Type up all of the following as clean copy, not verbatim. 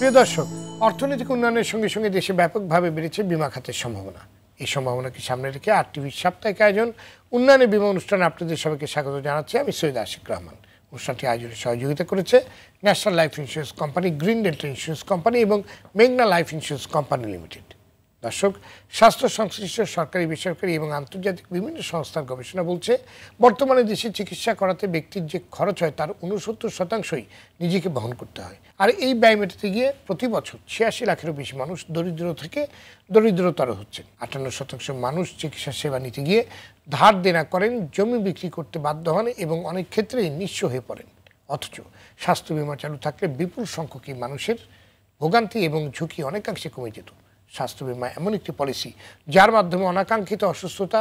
প্রিয় দর্শক, অর্থনৈতিক উন্নয়নের সঙ্গে সঙ্গে দেশে ব্যাপকভাবে বেড়েছে বিমা খাতের সম্ভাবনা। এই সম্ভাবনাকে সামনে রেখে আরটিভির সাপ্তাহিক আয়োজন উন্নয়নে বিমা অনুষ্ঠানে আপনাদের সবাইকে স্বাগত জানাচ্ছি। আমি সৈয়দ আশিক রহমান। অনুষ্ঠানটি আয়োজনে সহযোগিতা করেছে national life insurance company, green delta insurance company এবং মেঘনা লাইফ ইন্স্যুরেন্স কোম্পানি লিমিটেড। দর্শক, স্বাস্থ্য সংশ্লিষ্ট সরকারি, বেসরকারি এবং আন্তর্জাতিক বিভিন্ন সংস্থার গবেষণা বলছে, বর্তমানে দেশে চিকিৎসা করাতে ব্যক্তির যে খরচ হয় তার 69% নিজেকে বহন করতে হয়। আর এই ব্যয় মেটাতে গিয়ে প্রতি বছর 86 লাখেরও বেশি মানুষ দরিদ্র থেকে দরিদ্রতর হচ্ছেন। 58% মানুষ চিকিৎসা সেবা নিতে গিয়ে ধার দেনা করেন, জমি বিক্রি করতে বাধ্য হন এবং অনেক ক্ষেত্রেই নিঃস্ব হয়ে পড়েন। অথচ স্বাস্থ্য বিমা চালু থাকলে বিপুল সংখ্যক মানুষের ভোগান্তি এবং ঝুঁকি অনেকাংশে কমে যেত। স্বাস্থ্য বিমা এমন একটি পলিসি যার মাধ্যমে অনাকাঙ্ক্ষিত অসুস্থতা,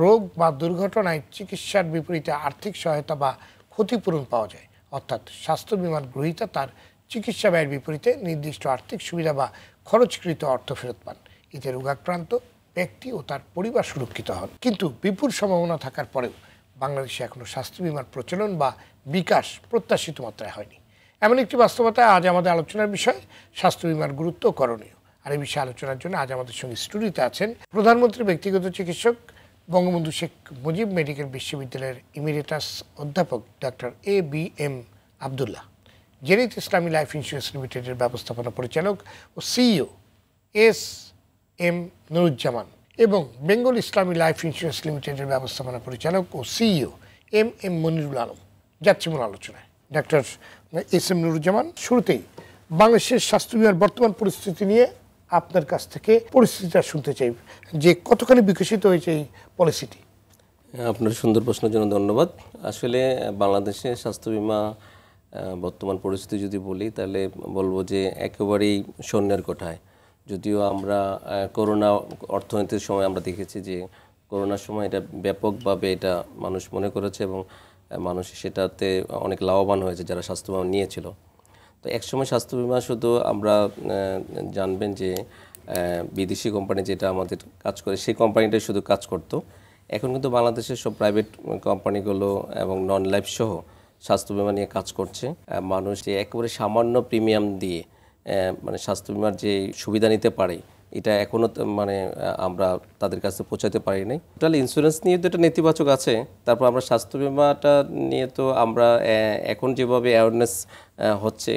রোগ বা দুর্ঘটনায় চিকিৎসার বিপরীতে আর্থিক সহায়তা বা ক্ষতিপূরণ পাওয়া যায়। অর্থাৎ স্বাস্থ্য বিমার গ্রহীতা তার চিকিৎসা ব্যয়ের বিপরীতে নির্দিষ্ট আর্থিক সুবিধা বা খরচকৃত অর্থ ফেরত পান। এতে রোগাক্রান্ত ব্যক্তি ও তার পরিবার সুরক্ষিত হন। কিন্তু বিপুল সম্ভাবনা থাকার পরেও বাংলাদেশে এখনও স্বাস্থ্য বিমার প্রচলন বা বিকাশ প্রত্যাশিত মাত্রায় হয়নি। এমন একটি বাস্তবতা আজ আমাদের আলোচনার বিষয়, স্বাস্থ্য বিমার গুরুত্ব ও করণীয়। আর এই বিষয়ে আলোচনার জন্য আজ আমাদের সঙ্গে স্টুডিওতে আছেন প্রধানমন্ত্রীর ব্যক্তিগত চিকিৎসক, বঙ্গবন্ধু শেখ মুজিব মেডিকেল বিশ্ববিদ্যালয়ের ইমিরেটাস অধ্যাপক ডক্টর ABM আবদুল্লাহ, জেনিথ ইসলামী লাইফ ইন্স্যুরেন্স লিমিটেডের ব্যবস্থাপনা পরিচালক ও CEO SM নুরুজ্জামান এবং বেঙ্গল ইসলামী লাইফ ইন্স্যুরেন্স লিমিটেডের ব্যবস্থাপনা পরিচালক ও CEO MM মনিরুল আলম। যাচ্ছি মূল আলোচনায়। ডক্টর SM নুরুজ্জামান, শুরুতেই বাংলাদেশের স্বাস্থ্য বিমার বর্তমান পরিস্থিতি নিয়ে আপনার কাছ থেকে পরিস্থিতিটা শুনতে চাই, যে কতখানি বিকশিত হয়েছে এই পলিসিটি। আপনার সুন্দর প্রশ্নের জন্য ধন্যবাদ। আসলে বাংলাদেশে স্বাস্থ্য বিমা বর্তমান পরিস্থিতি যদি বলি তাহলে বলবো যে একেবারেই শূন্যের কোঠায়। যদিও আমরা করোনা অর্থনীতির সময় আমরা দেখেছি যে করোনার সময় এটা ব্যাপকভাবে এটা মানুষ মনে করেছে এবং মানুষ সেটাতে অনেক লাভবান হয়েছে যারা স্বাস্থ্য বিমা নিয়েছিল। তো একসময় স্বাস্থ্য বিমা শুধু আমরা জানবেন যে বিদেশি কোম্পানি যেটা আমাদের কাজ করে সেই কোম্পানিটাই শুধু কাজ করতো। এখন কিন্তু বাংলাদেশের সব প্রাইভেট কোম্পানিগুলো এবং নন লাইফ সহ স্বাস্থ্য বিমা নিয়ে কাজ করছে। মানুষ যে একেবারে সামান্য প্রিমিয়াম দিয়ে মানে স্বাস্থ্য বিমার যে সুবিধা নিতে পারে এটা এখনও মানে আমরা তাদের কাছে পৌঁছাতে পারি নাই। টোটাল ইন্স্যুরেন্স নিয়ে তো একটা নেতিবাচক আছে। তারপর আমরা স্বাস্থ্য বিমাটা নিয়ে তো আমরা এখন যেভাবে অ্যাওয়ারনেস হচ্ছে,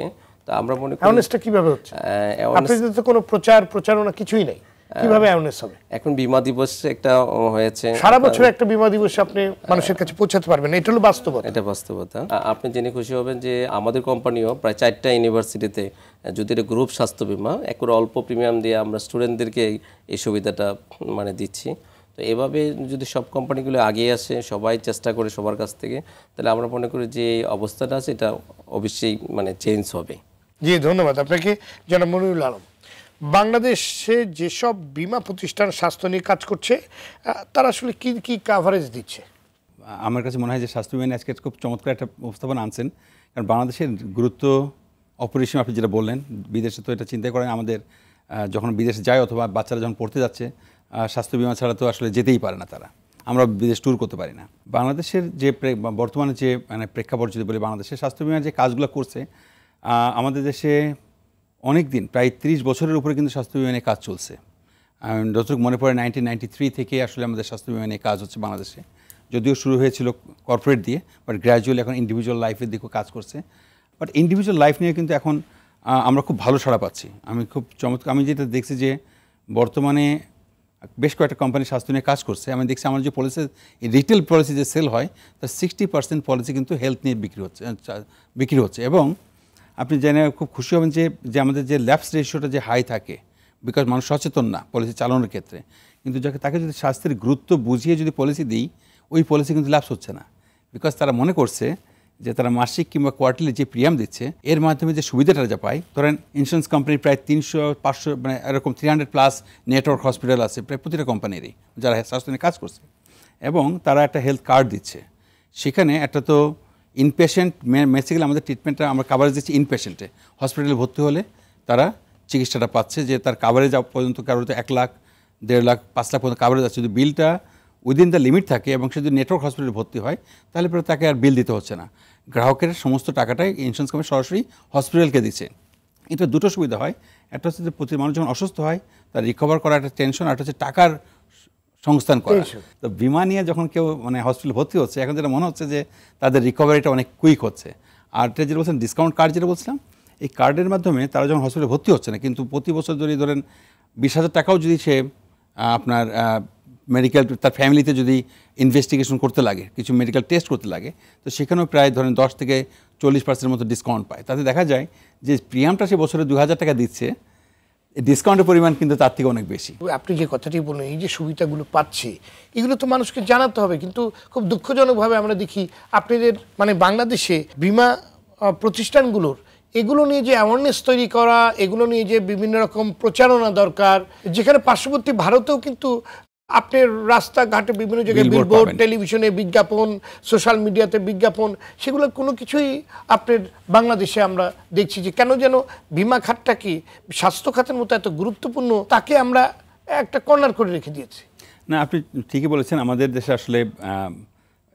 তা আমরা মনে করি অ্যাওয়ারনেসটা কিভাবে হচ্ছে? আপনাদের তো কোনো প্রচারণা কিছুই নেই, কিভাবে অ্যাওয়ারনেস হবে? এখন বিমা দিবস একটা হয়েছে, সারা বছর একটা বিমা দিবস আপনি মানুষের কাছে পৌঁছাতে পারবেন, এটা হলো বাস্তবতা। এটা বাস্তবতা। আপনি জেনে খুশি হবেন যে আমাদের কোম্পানিও প্রায় 4টা ইউনিভার্সিটিতে যদি এটা গ্রুপ স্বাস্থ্য বিমা একটু অল্প প্রিমিয়াম দিয়ে আমরা স্টুডেন্টদেরকে এই সুবিধাটা মানে দিচ্ছি। তো এভাবে যদি সব কোম্পানিগুলো আগিয়ে আসে, সবাই চেষ্টা করে সবার কাছ থেকে, তাহলে আমরা মনে করি যে অবস্থাটা আছে এটা অবশ্যই মানে চেঞ্জ হবে। জি, ধন্যবাদ আপনাকে জনাব মনিরুল আলম। বাংলাদেশে যেসব বিমা প্রতিষ্ঠান স্বাস্থ্য নিয়ে কাজ করছে তারা আসলে কি কি কাভারেজ দিচ্ছে? আমার কাছে মনে হয় যে স্বাস্থ্য বিমা আজকে খুব চমৎকার একটা উপস্থাপনা আনছেন, কারণ বাংলাদেশের গুরুত্ব অপরিসীম। আপনি যেটা বললেন, বিদেশে তো এটা চিন্তা করেন, আমাদের যখন বিদেশে যায় অথবা বাচ্চারা যখন পড়তে যাচ্ছে স্বাস্থ্য বিমা ছাড়া তো আসলে যেতেই পারে না তারা, আমরা বিদেশ ট্যুর করতে পারি না। বাংলাদেশের যে বর্তমানে যে মানে প্রেক্ষাপট যদি বলি, বাংলাদেশের স্বাস্থ্য বিমার যে কাজগুলো করছে আমাদের দেশে অনেক দিন, প্রায় 30 বছরের উপরে কিন্তু স্বাস্থ্য বিমা নিয়ে কাজ চলছে। যতটুকু মনে পড়ে 1993 থেকে আসলে আমাদের স্বাস্থ্য বিমা নিয়ে কাজ হচ্ছে বাংলাদেশে। যদিও শুরু হয়েছিল কর্পোরেট দিয়ে, বাট গ্র্যাজুয়ালি এখন ইন্ডিভিজুয়াল লাইফের দিকেও কাজ করছে। বাট ইন্ডিভিজুয়াল লাইফ নিয়ে কিন্তু এখন আমরা খুব ভালো সাড়া পাচ্ছি। আমি খুব চমৎকার, আমি যেটা দেখছি যে বর্তমানে বেশ কয়েকটা কোম্পানি স্বাস্থ্য নিয়ে কাজ করছে। আমি দেখছি আমার যে পলিসি, রিটেল পলিসি যে সেল হয় তার 60% পলিসি কিন্তু হেলথ নিয়ে বিক্রি হচ্ছে। এবং আপনি জেনে খুব খুশি হবেন যে আমাদের যে ল্যাপস রেশিওটা যে হাই থাকে, বিকজ মানুষ সচেতন না পলিসি চালানোর ক্ষেত্রে, কিন্তু তাকে যদি স্বাস্থ্যের গুরুত্ব বুঝিয়ে যদি পলিসি দিই, ওই পলিসি কিন্তু ল্যাপস হচ্ছে না। বিকজ তারা মনে করছে যে তারা মাসিক কিংবা কোয়ার্টারলি যে প্রিমিয়াম দিচ্ছে এর মাধ্যমে যে সুবিধাটা যা পায়, ধরেন ইন্স্যুরেন্স কোম্পানির প্রায় 300-500 মানে এরকম 300+ নেটওয়ার্ক হসপিটাল আছে প্রায় প্রতিটা কোম্পানিরই যারা স্বাস্থ্য নিয়ে কাজ করছে, এবং তারা একটা হেলথ কার্ড দিচ্ছে। সেখানে একটা তো ইনপেশেন্ট, বেসিক্যালি আমাদের ট্রিটমেন্টটা আমরা কাভারেজ দিচ্ছি ইনপেশেন্টে। হসপিটালে ভর্তি হলে তারা চিকিৎসাটা পাচ্ছে, যে তার কাভারেজ পর্যন্ত কারোর 1 লাখ, 1.5 লাখ, 5 লাখ পর্যন্ত কাভারেজ আছে। যদি বিলটা উইদিন দ্য লিমিট থাকে এবং সে যদি নেটওয়ার্ক হসপিটালে ভর্তি হয়, তাহলে পরে তাকে আর বিল দিতে হচ্ছে না। গ্রাহকের সমস্ত টাকাটাই ইন্স্যুরেন্স কোম্পানি সরাসরি হসপিটালকে দিচ্ছে। এটা দুটো সুবিধা হয়। একটা হচ্ছে যে প্রতি মানুষ যখন অসুস্থ হয় তার রিকভার করা একটা টেনশন, আর একটা হচ্ছে টাকার সংস্থান করা। তো বিমা নিয়ে যখন কেউ মানে হসপিটালে ভর্তি হচ্ছে, এখন যেটা মনে হচ্ছে যে তাদের রিকভারিটা অনেক কুইক হচ্ছে। আর এটা যেটা বলছেন ডিসকাউন্ট কার্ড যেটা বলছিলাম, এই কার্ডের মাধ্যমে তারা যখন হসপিটালে ভর্তি হচ্ছে না, কিন্তু প্রতি বছর যদি ধরেন 20,000 টাকাও যদি সে আপনার মেডিকেল তার ফ্যামিলিতে যদি ইনভেস্টিগেশন করতে লাগে, কিছু মেডিকেল টেস্ট করতে লাগে, তো সেখানেও প্রায় ধরেন 10 থেকে 40% মতো ডিসকাউন্ট পায়। তাতে দেখা যায় যে প্রিমিয়ামটা সে বছরে 2,000 টাকা দিচ্ছে, ডিসকাউন্টের পরিমাণ কিন্তু তার থেকে অনেক বেশি। আপনি যে কথাটি বললেন, এই যে সুবিধাগুলো পাচ্ছে, এগুলো তো মানুষকে জানাতে হবে, কিন্তু খুব দুঃখজনকভাবে আমরা দেখি আপনাদের মানে বাংলাদেশে বিমা প্রতিষ্ঠানগুলোর এগুলো নিয়ে যে অ্যাওয়ারনেস তৈরি করা, এগুলো নিয়ে যে বিভিন্ন রকম প্রচারণা দরকার, যেখানে পার্শ্ববর্তী ভারতেও কিন্তু আপনার রাস্তাঘাটে বিভিন্ন জায়গায় বিলবোর্ড, টেলিভিশনে বিজ্ঞাপন, সোশ্যাল মিডিয়াতে বিজ্ঞাপন, সেগুলো কোনো কিছুই আপনার বাংলাদেশে আমরা দেখছি যে কেন যেন বিমা খাতটাকে স্বাস্থ্য খাতের মতো এত গুরুত্বপূর্ণ তাকে আমরা একটা কর্নার করে রেখে দিয়েছি। না, আপনি ঠিকই বলেছেন। আমাদের দেশে আসলে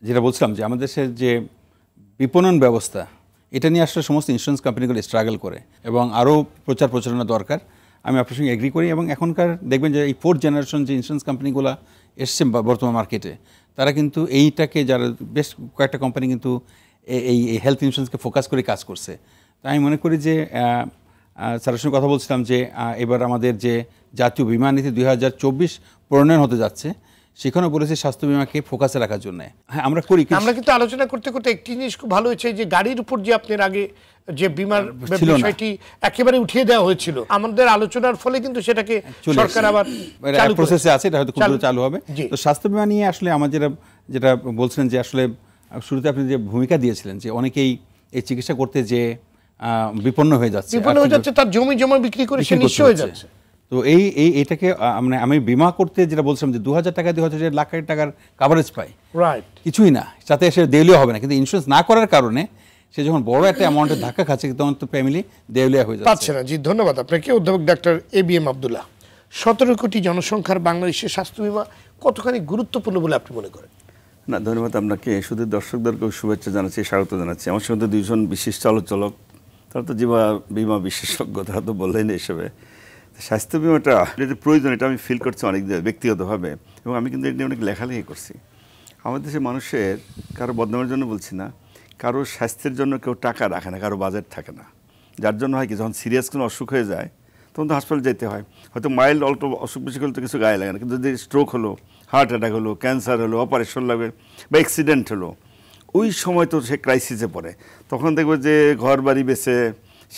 যেটা বলছিলাম যে আমাদের দেশের যে বিপণন ব্যবস্থা, এটা নিয়ে আসলে সমস্ত ইন্স্যুরেন্স কোম্পানিগুলো স্ট্রাগল করে এবং আরও প্রচারণা দরকার। আমি আপনার সঙ্গে এগ্রি করি। এবং এখনকার দেখবেন যে এই 4th জেনারেশন যে ইন্স্যুরেন্স কোম্পানিগুলো এসছে বর্তমান মার্কেটে, তারা কিন্তু এইটাকে যারা বেশ কয়েকটা কোম্পানি কিন্তু এই হেলথ ইন্স্যুরেন্সকে ফোকাস করে কাজ করছে। তাই আমি মনে করি যে স্যারের সঙ্গে কথা বলছিলাম যে এবার আমাদের যে জাতীয় বিমা নীতি 2024 প্রণয়ন হতে যাচ্ছে, সেখানেও বলেছে স্বাস্থ্য বিমাকে ফোকাসে রাখার জন্য। হ্যাঁ, আমরা করি। আমরা কিন্তু আলোচনা করতে করতে একটি জিনিস খুব ভালো হয়েছে যে গাড়ির উপর যে আপনার আগে যে বিমার বিষয়টি একেবারে উঠিয়ে দেওয়া হয়েছিল, আমাদের আলোচনার ফলে কিন্তু সেটাকে সরকার আবার চালু প্রসেসে আছে, এটা হয়তো খুব দ্রুত চালু হবে। তো স্বাস্থ্য বিমা নিয়ে আসলে আমার যেটা বলছিলেন যে আসলে শুরুতে আপনি যে ভূমিকা দিয়েছিলেন যে অনেকেই এই চিকিৎসা করতে যে বিপন্ন হয়ে যাচ্ছে, তার জমি জমা বিক্রি করে সে নিঃস্ব হয়ে যাচ্ছে। তো এইটাকে মানে আমি বিমা করতে যেটা বলছিলাম যে 2,000 টাকা দিয়ে হয়তো যে লাখ টাকার কাভারেজ পাই, রাইট, কিছুই না, সাথে এসে দেউলিয়া হবে না। কিন্তু ইন্স্যুরেন্স না করার কারণে সে যখন বড় একটা অ্যামাউন্টের ধাক্কা খাচ্ছে, তখন তো ফ্যামিলি দেউলিয়া হয়ে যাচ্ছে। পাচ্ছে না। জি, ধন্যবাদ আপনাকে অধ্যাপক ডাক্তার ABM আব্দুল্লাহ। 17 কোটি জনসংখ্যার বাংলাদেশের স্বাস্থ্য বিমা কতখানি গুরুত্বপূর্ণ বলে আপনি মনে করেন? না, ধন্যবাদ আপনাকে। শুধু দর্শকদেরকেও শুভেচ্ছা জানাচ্ছি, স্বাগত জানাচ্ছি। আমার সঙ্গে 2জন বিশিষ্ট আলোচক, তারা তো বিমা বিশেষজ্ঞ, তারা তো বললেন হিসেবে স্বাস্থ্য বিমাটা যেটা প্রয়োজন, এটা আমি ফিল করছি অনেক ব্যক্তিগতভাবে, এবং আমি কিন্তু এটা নিয়ে অনেক লেখালেখি করছি। আমাদের দেশের মানুষের, কারো বদনামের জন্য বলছি না, কারো স্বাস্থ্যের জন্য কেউ টাকা রাখে না, কারো বাজেট থাকে না। যার জন্য হয় কি, যখন সিরিয়াস কোনো অসুখ হয়ে যায় তখন তো হাসপাতালে যেতে হয়। হয়তো মাইল্ড অল্প অসুখ বেশি হলে তো কিছু গায়ে লাগে না, কিন্তু যদি স্ট্রোক হলো, হার্ট অ্যাটাক হলো, ক্যান্সার হলো, অপারেশন লাগবে বা অ্যাক্সিডেন্ট হলো, ওই সময় তো সে ক্রাইসিসে পড়ে। তখন দেখবে যে ঘর বাড়ি বেচে,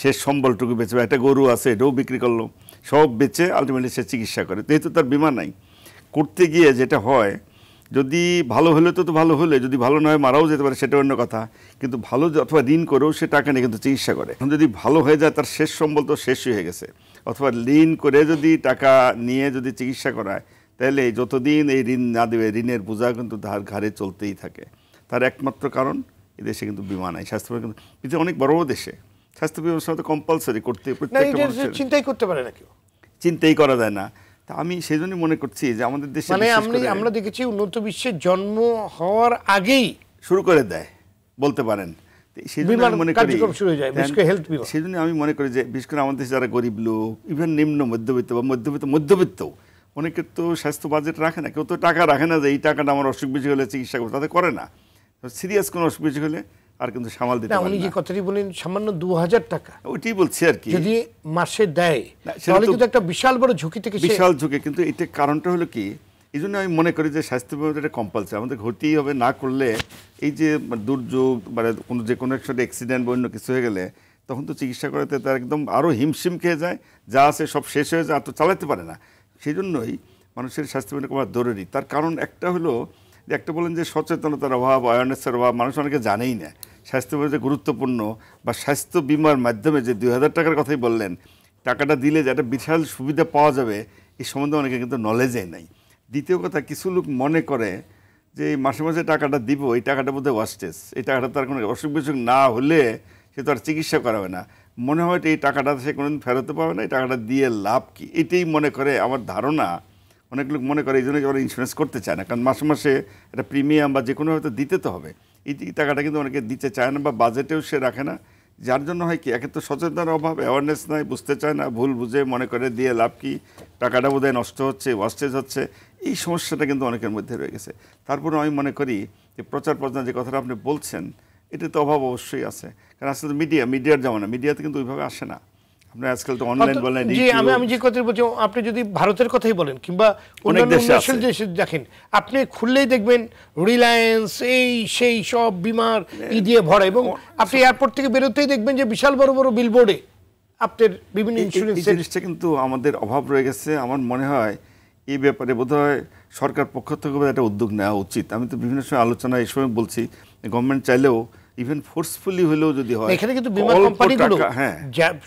শেষ সম্বলটুকু বেচে, একটা গরু আছে এটাও বিক্রি করলো, সব বেচে আলটিমেটলি সে চিকিৎসা করে। যেহেতু তার বিমা নাই, করতে গিয়ে যেটা হয়, যদি ভালো হলে তো ভালো হলে, যদি ভালো নয় মারাও যেতে পারে, সেটা অন্য কথা। কিন্তু ভালো অথবা ঋণ করেও সে টাকা নিয়ে কিন্তু চিকিৎসা করে। এখন যদি ভালো হয়ে যায়, তার শেষ সম্বল তো শেষই হয়ে গেছে। অথবা ঋণ করে যদি টাকা নিয়ে যদি চিকিৎসা করায়, তাহলে যতদিন এই ঋণ না দেবে, ঋণের বোঝা কিন্তু তার ঘাড়ে চলতেই থাকে। তার একমাত্র কারণ, এদেশে কিন্তু বিমা নাই। স্বাস্থ্য বিমা কিন্তু পৃথিবীর অনেক বড় বড় দেশে স্বাস্থ্য বিমার সাথে কম্পালসারি করতে, চিন্তাই করতে পারে না কেউ, চিন্তাই করা যায় না। তা আমি সেই জন্যই মনে করছি যে আমাদের দেশে মানে আমরা দেখেছি উন্নত বিশ্বের জন্ম হওয়ার আগেই শুরু করে দেয় বলতে পারেন। সেই জন্য আমি মনে করি আমি মনে করি যে বিশেষ করে আমাদের যারা গরিব লোক, ইভেন নিম্ন মধ্যবিত্ত বা মধ্যবিত্ত অনেকের তো স্বাস্থ্য বাজেট রাখে না, কেউ তো টাকা রাখে না যে এই টাকাটা আমার অসুখ বেশি হলে চিকিৎসা করবে, তাতে করে না। সিরিয়াস কোনো অসুখ বেশি হলে আর কিন্তু সামাল দিতে পারে না। উনি যে কথাটি বলেন সামান্য 2,000 টাকা, ওইটাই বলছি আর কি, যদি মাসে দেয় তাহলে কিন্তু একটা বিশাল বড় ঝুঁকি থেকে, বিশাল ঝুঁকি। কিন্তু এটা কারণটা হলো কি, এই জন্য আমি মনে করি যে স্বাস্থ্য বিমাটা এটা কম্পালসারি আমাদের হতেই হবে। না করলে এই যে দুর্যোগ মানে যে কোনো একটা অ্যাক্সিডেন্ট বা অন্য কিছু হয়ে গেলে, তখন তো চিকিৎসা করাতে তার একদম আরও হিমশিম খেয়ে যায়, যা আছে সব শেষ হয়ে যায়, আর তো চালাতে পারে না। সেই জন্যই মানুষের স্বাস্থ্য বিমা করা জরুরি। তার কারণ একটা হলো যে, একটা বলেন যে সচেতনতার অভাব, অ্যাওয়ারনেসের অভাব, মানুষ অনেকে জানেই না স্বাস্থ্য বিমা যে গুরুত্বপূর্ণ, বা স্বাস্থ্য বিমার মাধ্যমে যে 2,000 টাকার কথাই বললেন, টাকাটা দিলে যে একটা বিশাল সুবিধা পাওয়া যাবে, এই সম্বন্ধে অনেকে কিন্তু নলেজই নাই। দ্বিতীয় কথা, কিছু লোক মনে করে যে এই মাসে মাসে টাকাটা দিব, এই টাকাটা বোধহয় ওয়াস্টেজ, এই টাকাটা তার কোনো অসুখ বিসুখ না হলে সে তো আর চিকিৎসা করাবে না, মনে হয় এই টাকাটা সে কোনোদিন ফেরতে পাবে না, এই টাকাটা দিয়ে লাভ কী, এটাই মনে করে আমার ধারণা। অনেক লোক মনে করে এই জন্য ওরা ইন্স্যুরেন্স করতে চায় না, কারণ মাসে মাসে একটা প্রিমিয়াম বা যে কোনো হয়তো দিতে তো হবে। এই টাকাটা কিন্তু অনেকে দিতে চায় না, বা বাজেটেও সে রাখে না, যার জন্য হয় কি, একে তো সচেতনতার অভাব, অ্যাওয়ারনেস নাই, বুঝতে চায় না, ভুল বুঝে মনে করে দিয়ে লাভ কি, টাকাটা বোধহয় নষ্ট হচ্ছে, ওয়াস্টেজ হচ্ছে, এই সমস্যাটা কিন্তু অনেকের মধ্যে রয়ে গেছে। তারপরে আমি মনে করি যে প্রচার প্রচার যে কথাটা আপনি বলছেন, এটা তো অভাব অবশ্যই আছে, কারণ আসলে তো মিডিয়ার জামানা, মিডিয়াতে কিন্তু ওইভাবে আসে না। আপনি আজকাল তো অনলাইন বলেন, জি, আমি যে কথা বলছি, আপনি যদি ভারতের কথাই বলেন কিংবা অন্যান্য উন্নয়নশীল দেশে দেখেন, আপনি খুললেই দেখবেন রিলায়েন্স এই সেই সব বিমার দিয়ে ভরা, এবং আপনি এয়ারপোর্ট থেকে বেরোতেই দেখবেন যে বিশাল বড় বড় বিলবোর্ডে আপনার বিভিন্ন ইন্স্যুরেন্স। এই জিনিসটা কিন্তু আমাদের অভাব রয়ে গেছে। আমার মনে হয় এই ব্যাপারে বোধহয় সরকার পক্ষ থেকে একটা উদ্যোগ নেওয়া উচিত। আমি তো বিভিন্ন সময় আলোচনা এই সময় বলছি, গভর্নমেন্ট চাইলেও ইভেন ফোর্সফুলি হলেও যদি হয়, এখানে কিন্তু বিমা কোম্পানিগুলো,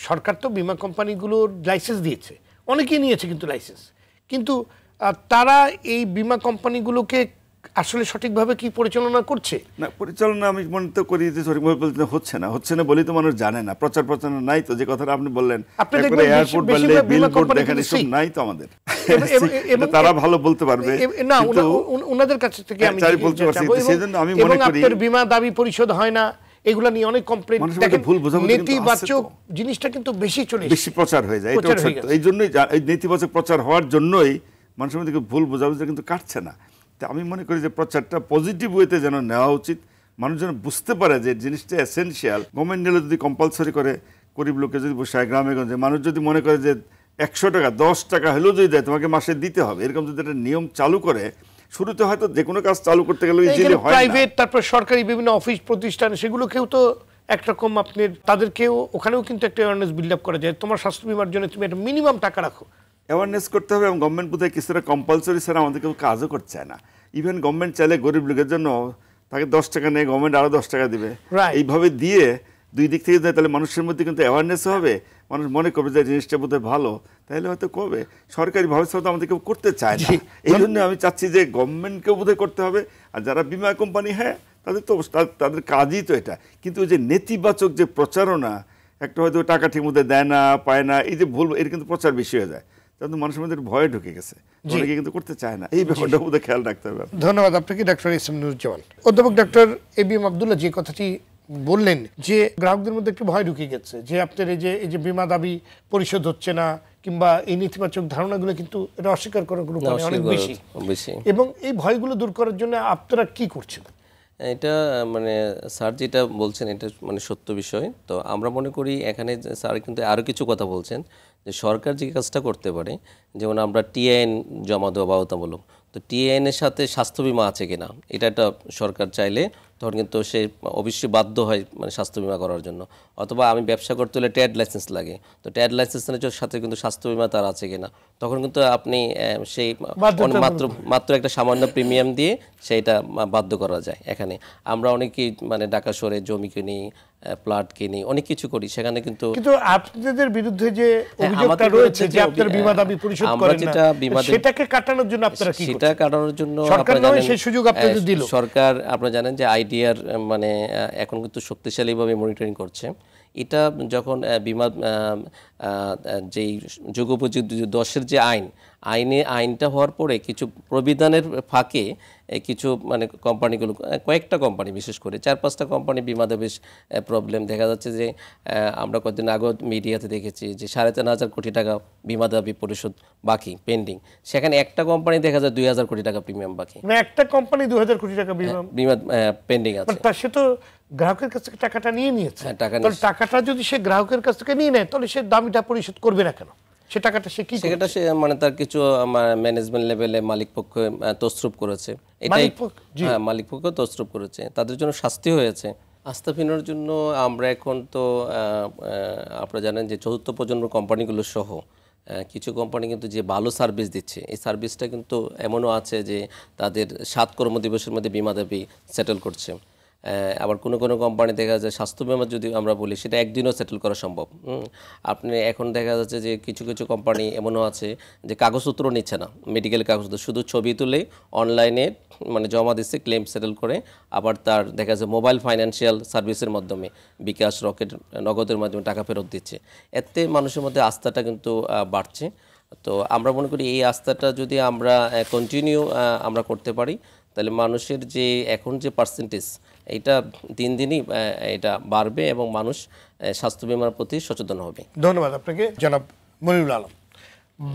সরকার তো বিমা কোম্পানিগুলোর লাইসেন্স দিয়েছে, অনেকেই নিয়েছে কিন্তু লাইসেন্স, কিন্তু তারা এই বিমা কোম্পানিগুলোকে আসলে সঠিকভাবে কি পরিচালনা করছে না। পরিচালনা আমি মনে তো করি যে সঠিকভাবে হচ্ছে না বলেই তো মানুষ জানে না, প্রচার প্রচারণা নাই। তো যে কথাটা আপনি বললেন, এয়ারপোর্ট বললে বিলবোর্ড দেখেন, এসব নাই তো আমাদের। তারা ভালো বলতে পারবে না, ওনাদের কাছ থেকে আমি বলতে চাইবো। সেজন্য আমি মনে করি আপনার বিমা দাবি পরিশোধ হয় না, এগুলা নিয়ে অনেক কমপ্লেইন, দেখেন নেতিবাচক জিনিসটা কিন্তু বেশি প্রচার হয়ে যায়। এটা সত্য। এই জন্যই এই নেতিবাচক প্রচার হওয়ার জন্যই মানুষের মধ্যে ভুল বোঝাবুঝি কিন্তু কাটছে না। তা আমি মনে করি যে প্রচারটা পজিটিভ ওয়েতে যেন নেওয়া উচিত, মানুষ যেন বুঝতে পারে যে জিনিসটা এসেনশিয়াল। গভর্নমেন্ট নিলে যদি কম্পালসরি করে, গরিব লোকে যদি বসায়, গ্রামে গঞ্জে মানুষ যদি মনে করে যে 100 টাকা 10 টাকা হলেও যদি দেয় তোমাকে মাসে দিতে হবে, এরকম যদি একটা নিয়ম চালু করে, শুরুতে হয়তো যে কোনো কাজ চালু করতে গেলে ইজিলি হয় না। প্রাইভেট, তারপর সরকারি বিভিন্ন অফিস প্রতিষ্ঠান, সেগুলোকেও তো একরকম আপনার তাদেরকেও ওখানেও কিন্তু একটা অ্যাওয়ারনেস বিল্ড আপ করা যায়। তোমার স্বাস্থ্য বিমার জন্য তুমি একটা মিনিমাম টাকা রাখো, অ্যাওয়ারনেস করতে হবে। এবং গভর্নমেন্ট বোধহয় কিছুটা কম্পালসরি ছাড়া আমাদের কেউ কাজও করতে চায় না। ইভেন গভর্নমেন্ট চাইলে গরিব লোকের জন্য তাকে 10 টাকা নেই, গভর্নমেন্ট আরও 10 টাকা দিবে, এইভাবে দিয়ে দুই দিক থেকে যায়, তাহলে মানুষের মধ্যে কিন্তু অ্যাওয়ারনেস হবে, মানুষ মনে করবে যে জিনিসটা বোধহয় ভালো, তাহলে হয়তো করবে। সরকারি ব্যবস্থা তো আমাদের কেউ করতে চায় না, এই জন্য আমি চাচ্ছি যে গভর্নমেন্টকেও বোধহয় করতে হবে। আর যারা বিমা কোম্পানি, হ্যাঁ তাদের তো তাদের কাজই তো এটা, কিন্তু ওই যে নেতিবাচক যে প্রচারণা, একটা হয়তো টাকা ঠিক মতো দেয় না, পায় না, এই যে ভুল, এর কিন্তু প্রচার বেশি হয়ে যায়, কিন্তু মানুষের মধ্যে ভয় ঢুকে গেছে, অনেকে কিন্তু করতে চায় না। এই ব্যাপারটা বোধহয় খেয়াল রাখতে হবে। ধন্যবাদ আপনাকে ডক্টর এস এম নুরুজ্জামান। অধ্যাপক doctor A B M Abdullah যে কথাটি বললেন, যে গ্রাহকদের মধ্যে একটু ভয় ঢুকে গেছে যে আপনার এই যে বিমা দাবি পরিশোধ হচ্ছে না, কিংবা এই নেতিবাচক ধারণাগুলো, কিন্তু এটা অস্বীকার করার গ্রুপ অনেক বেশি, এবং এই ভয়গুলো দূর করার জন্য আপনারা কি করছেন? এটা মানে স্যার যেটা বলছেন এটা মানে সত্য বিষয়। তো আমরা মনে করি এখানে স্যার কিন্তু আরও কিছু কথা বলছেন, যে সরকার যে কাজটা করতে পারে, যেমন আমরা টিআইএন জমা দেওয়া বাধ্যতামূলক, তো টিআইএনের সাথে স্বাস্থ্য বিমা আছে কিনা, এটা একটা সরকার চাইলে তখন কিন্তু সে অবশ্যই বাধ্য হয় মানে স্বাস্থ্য বিমা করার জন্য। অথবা আমি ব্যবসা করতে হলে ট্রেড লাইসেন্স লাগে, তো ট্রেড লাইসেন্সের সাথে কিন্তু স্বাস্থ্য বিমা তার আছে কিনা, তখন কিন্তু আপনি সেই মাত্র একটা সামান্য প্রিমিয়াম দিয়ে সেইটা বাধ্য করা যায়। এখানে আমরা অনেকেই মানে ঢাকা শহরে জমি কিনি, প্লট কিনি, অনেক কিছু করি, সেখানে কিন্তু আপনাদের বিরুদ্ধে যে অভিযোগটা রয়েছে যে আপনারা বিমা দাবি পরিশোধ করেন না, সেটাকে কাটানোর জন্য আপনারা কি করছেন? সেটা কাটানোর জন্য সরকার নয় সেই সুযোগ আপনাদের দিল সরকার। আপনারা জানেন যে আইডিআর মানে এখন কিন্তু শক্তিশালীভাবে মনিটরিং করছে। এটা যখন বিমা যেই যুগোপযোগী 10-এর যে আইনটা হওয়ার পরে কিছু প্রবিধানের ফাঁকে কিছু মানে কোম্পানিগুলো, কয়েকটা কোম্পানি বিশেষ করে 4-5টা কোম্পানি বিমাতে বেশ প্রবলেম দেখা যাচ্ছে। যে আমরা কয়েকদিন আগে মিডিয়াতে দেখেছি যে 3,500 কোটি টাকা বিমা দাবি পরিশোধ বাকি পেন্ডিং, সেখানে একটা কোম্পানি দেখা যায় 2,000 কোটি টাকা প্রিমিয়াম বাকি, মানে একটা কোম্পানি 2,000 কোটি টাকা বিমা পেন্ডিং আছে। সে তো গ্রাহকের কাছ থেকে টাকাটা নিয়ে নিয়েছে, টাকাটা যদি সে গ্রাহকের কাছ থেকে নিয়ে নেয়, তাহলে সে দাবিটা পরিশোধ করবে না কেন? সে টাকাটা সে কি, সেটা সে মানে তার কিছু ম্যানেজমেন্ট লেভেলে মালিক পক্ষ তছরূপ করেছে, এটাই মালিক পক্ষ তছরূপ করেছে, তাদের জন্য শাস্তি হয়েছে। আস্থা ফেরানোর জন্য আমরা এখন তো আপনারা জানেন যে চতুর্থ প্রজন্ম কোম্পানিগুলো সহ কিছু কোম্পানি কিন্তু যে ভালো সার্ভিস দিচ্ছে, এই সার্ভিসটা কিন্তু এমনও আছে যে তাদের 7 কর্মদিবসের মধ্যে বিমা দাবি সেটেল করছে। আবার কোনো কোম্পানি দেখা যায় স্বাস্থ্য বিমা যদি আমরা বলি সেটা একদিনও সেটেল করা সম্ভব। আপনি এখন দেখা যাচ্ছে যে কিছু কোম্পানি এমনও আছে যে কাগজপত্র নিচ্ছে না, মেডিকেল কাগজপত্র, শুধু ছবি তুলে অনলাইনে মানে জমা দিচ্ছে, ক্লেম সেটেল করে, আবার তার দেখা যায় মোবাইল ফাইন্যান্সিয়াল সার্ভিসের মাধ্যমে বিকাশ, রকেট, নগদের মাধ্যমে টাকা ফেরত দিচ্ছে। এতে মানুষের মধ্যে আস্থাটা কিন্তু বাড়ছে। তো আমরা মনে করি এই আস্থাটা যদি আমরা কন্টিনিউ আমরা করতে পারি, তাহলে মানুষের যে এখন যে পার্সেন্টেজ এটা দিন দিনই এটা বাড়বে এবং মানুষ স্বাস্থ্য বিমার প্রতি সচেতন হবে। ধন্যবাদ আপনাকে জনাব মনিরুল আলম।